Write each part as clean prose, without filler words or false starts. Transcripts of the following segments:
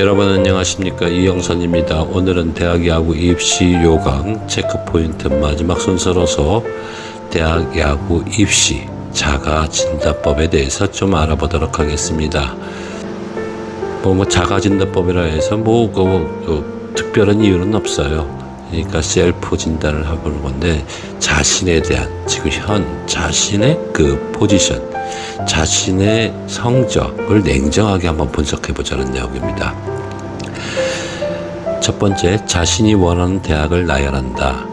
여러분 안녕하십니까, 이영선입니다. 오늘은 대학 야구 입시 요강 체크포인트 마지막 순서로서 대학 야구 입시 자가진단법에 대해서 좀 알아보도록 하겠습니다. 자가진단법이라 해서 특별한 이유는 없어요. 그러니까 셀프 진단을 해보는 건데, 자신에 대한, 지금 자신의 그 포지션, 자신의 성적을 냉정하게 한번 분석해보자는 내용입니다. 첫 번째, 자신이 원하는 대학을 나열한다.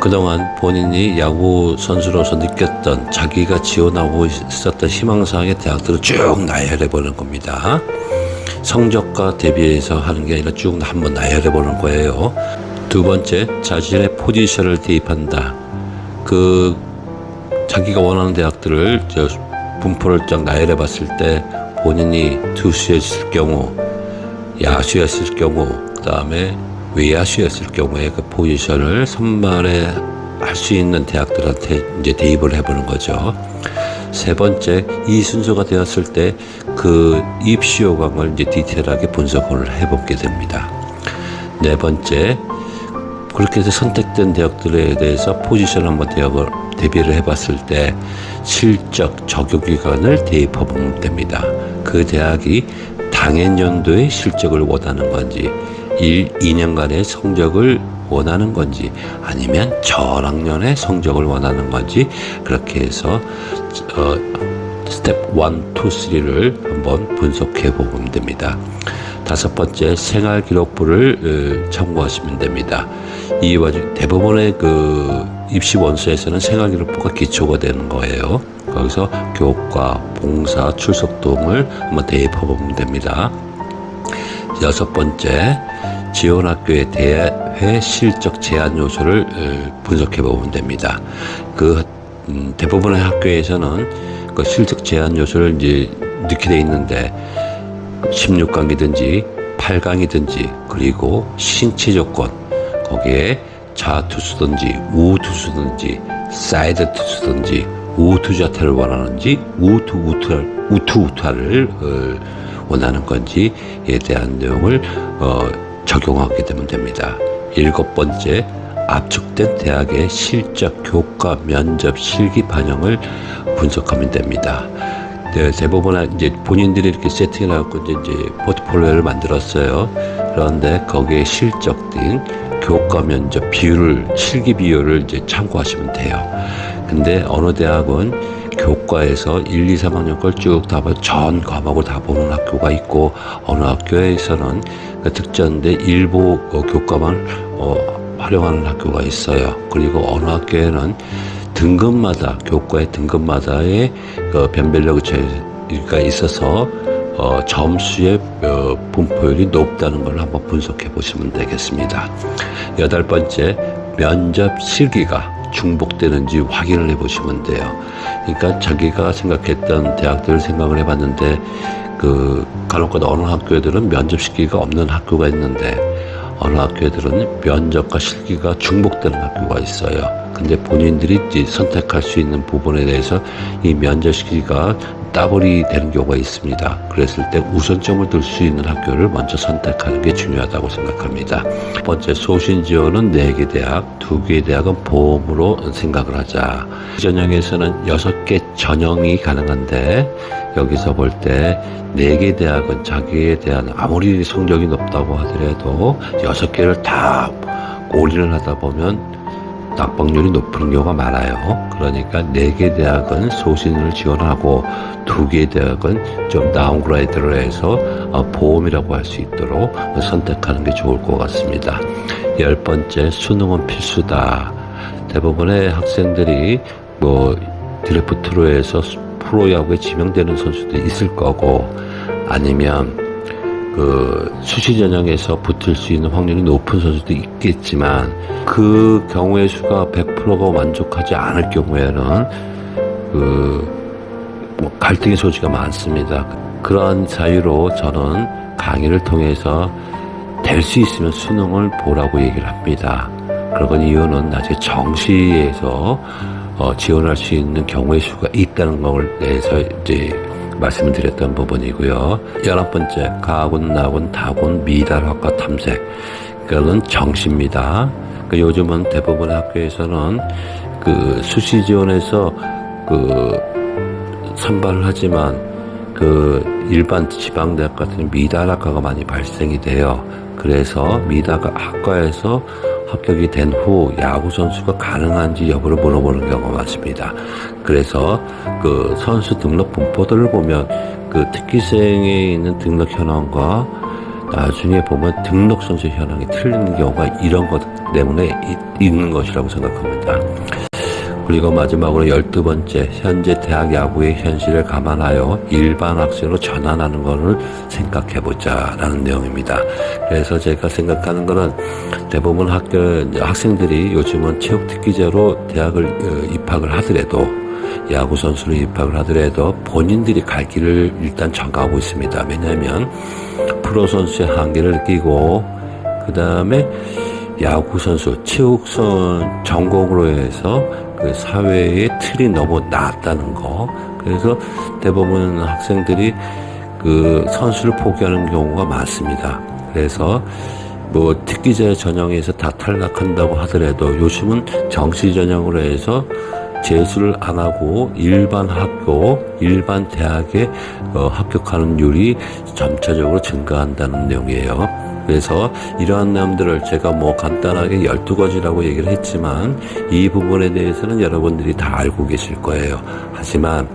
그동안 본인이 야구 선수로서 느꼈던, 자기가 지원하고 있었던 희망사항의 대학들을 쭉 나열해보는 겁니다. 성적과 대비해서 하는 게 아니라 쭉 한번 나열해보는 거예요. 두 번째, 자신의 포지션을 대입한다. 자기가 원하는 대학들을 분포를 쫙 나열해 봤을 때, 본인이 투수였을 경우, 야수였을 경우, 그 다음에 외야수였을 경우에 그 포지션을 선발에 할 수 있는 대학들한테 이제 대입을 해보는 거죠. 세 번째, 이 순서가 되었을 때 그 입시 요강을 이제 디테일하게 분석을 해보게 됩니다. 네 번째, 그렇게 해서 선택된 대학들에 대해서 포지션 한번 대비를 해봤을 때 실적 적용기간을 대입해보면 됩니다. 그 대학이 당해년도의 실적을 원하는 건지, 2년간의 성적을 원하는 건지, 아니면 전학년의 성적을 원하는 건지, 그렇게 해서 스텝 1, 2, 3를 한번 분석해 보면 됩니다. 다섯 번째, 생활기록부를 참고하시면 됩니다. 이 와중 대부분의 그 입시 원서에서는 생활기록부가 기초가 되는 거예요. 거기서 교과, 봉사, 출석 등을 한번 대입해 보면 됩니다. 여섯 번째, 지원학교의 대회 실적 제한 요소를 분석해 보면 됩니다. 대부분의 학교에서는 그 실적 제한 요소를 이제 넣게 돼 있는데, 16강이든지 8강이든지, 그리고 신체 조건, 거기에 좌투수든지 우투수든지 사이드 투수든지 우투좌타를 원하는지 우투우타를 원하는 건지에 대한 내용을 적용하게 되면 됩니다. 일곱 번째, 압축된 대학의 실적, 교과, 면접, 실기 반영을 분석하면 됩니다. 네, 대부분 이제 본인들이 이렇게 세팅을 하고 이제 포트폴리오를 만들었어요. 그런데 거기에 실적된 교과, 면접 실기 비율을 이제 참고하시면 돼요. 근데 어느 대학은 교과에서 1, 2, 3학년 걸 쭉 다 전 과목을 다 보는 학교가 있고, 어느 학교에서는 특전대 일부 교과만 활용하는 학교가 있어요. 그리고 어느 학교에는 등급마다, 교과의 등급마다의 변별력이 있어서 점수의 분포율이 높다는 걸 한번 분석해 보시면 되겠습니다. 여덟 번째, 면접 실기가 중복되는지 확인을 해 보시면 돼요. 그러니까 자기가 생각했던 대학들을 생각을 해 봤는데, 간혹가다 어느 학교들은 면접 실기가 없는 학교가 있는데, 어느 학교들은 면접과 실기가 중복되는 학교가 있어요. 근데 본인들이 선택할 수 있는 부분에 대해서 이 면접 실기가 따블이 되는 경우가 있습니다. 그랬을 때 우선점을 둘 수 있는 학교를 먼저 선택하는 게 중요하다고 생각합니다. 첫 번째, 소신 지원은 4개 대학, 2개 대학은 보험으로 생각을 하자. 전형에서는 6개 전형이 가능한데, 여기서 볼 때 4개 대학은 자기에 대한, 아무리 성적이 높다고 하더라도 6개를 다 올인을 하다 보면 낙방률이 높은 경우가 많아요. 그러니까 4개 대학은 소신을 지원하고 2개 대학은 좀 다운그레이드를 해서 보험이라고 할 수 있도록 선택하는 게 좋을 것 같습니다. 10번째, 수능은 필수다. 대부분의 학생들이 드래프트로 해서 프로야구에 지명되는 수도 있을 거고, 아니면 수시 전형에서 붙을 수 있는 확률이 높은 선수도 있겠지만, 그 경우의 수가 100%가 만족하지 않을 경우에는 갈등의 소지가 많습니다. 그러한 사유로 저는 강의를 통해서 될 수 있으면 수능을 보라고 얘기를 합니다. 그런 이유는 나중에 정시에서 지원할 수 있는 경우의 수가 있다는 걸 내서 이제 말씀을 드렸던 부분이고요. 11번째, 가군, 나군, 다군, 미달학과 탐색. 그거는 정시입니다. 요즘은 대부분의 학교에서는 그 수시 지원에서 그 선발을 하지만 그 일반 지방대학 같은 미달학과가 많이 발생이 돼요. 그래서 미달학과에서 합격이 된 후 야구 선수가 가능한지 여부를 물어보는 경우가 많습니다. 그래서 그 선수 등록 분포들을 보면 그 특기생에 있는 등록 현황과 나중에 보면 등록 선수 현황이 틀리는 경우가 이런 것 때문에 있는 것이라고 생각합니다. 그리고 마지막으로 12번째, 현재 대학 야구의 현실을 감안하여 일반 학생으로 전환하는 것을 생각해보자라는 내용입니다. 그래서 제가 생각하는 것은 대부분 학생들이 요즘은 체육특기자로 대학을 입학을 하더라도 야구 선수로 입학을 하더라도 본인들이 갈 길을 일단 정하고 있습니다. 왜냐하면 프로 선수의 한계를 끼고 그 다음에 야구 선수, 체육선 전공으로 해서 그 사회의 틀이 너무 낮다는 거. 그래서 대부분 학생들이 그 선수를 포기하는 경우가 많습니다. 그래서 뭐 특기자 전형에서 다 탈락한다고 하더라도 요즘은 정시 전형으로 해서 재수를 안 하고 일반 학교, 일반 대학에 합격하는 율이 점차적으로 증가한다는 내용이에요. 그래서 이러한 내용들을 제가 뭐 간단하게 12가지라고 얘기를 했지만 이 부분에 대해서는 여러분들이 다 알고 계실 거예요. 하지만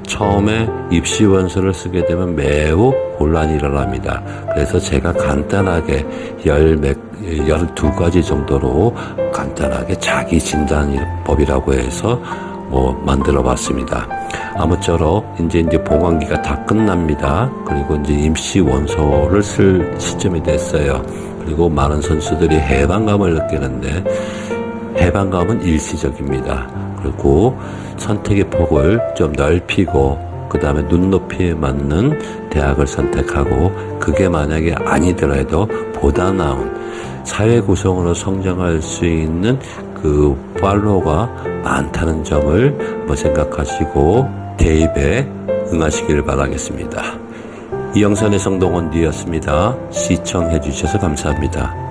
처음에 입시원서를 쓰게 되면 매우 혼란이 일어납니다. 그래서 제가 간단하게 12가지 정도로 간단하게 자기 진단법이라고 해서 만들어 봤습니다. 아무쪼록 이제 봉황기가 다 끝납니다. 그리고 이제 임시 원서를 쓸 시점이 됐어요. 그리고 많은 선수들이 해방감을 느끼는데 해방감은 일시적입니다. 그리고 선택의 폭을 좀 넓히고 그 다음에 눈높이에 맞는 대학을 선택하고 그게 만약에 아니더라도 보다 나은 사회 구성으로 성장할 수 있는 그 팔로워가 많다는 점을 생각하시고 대입에 응하시기를 바라겠습니다. 이영선의 성동원 D였습니다. 시청해 주셔서 감사합니다.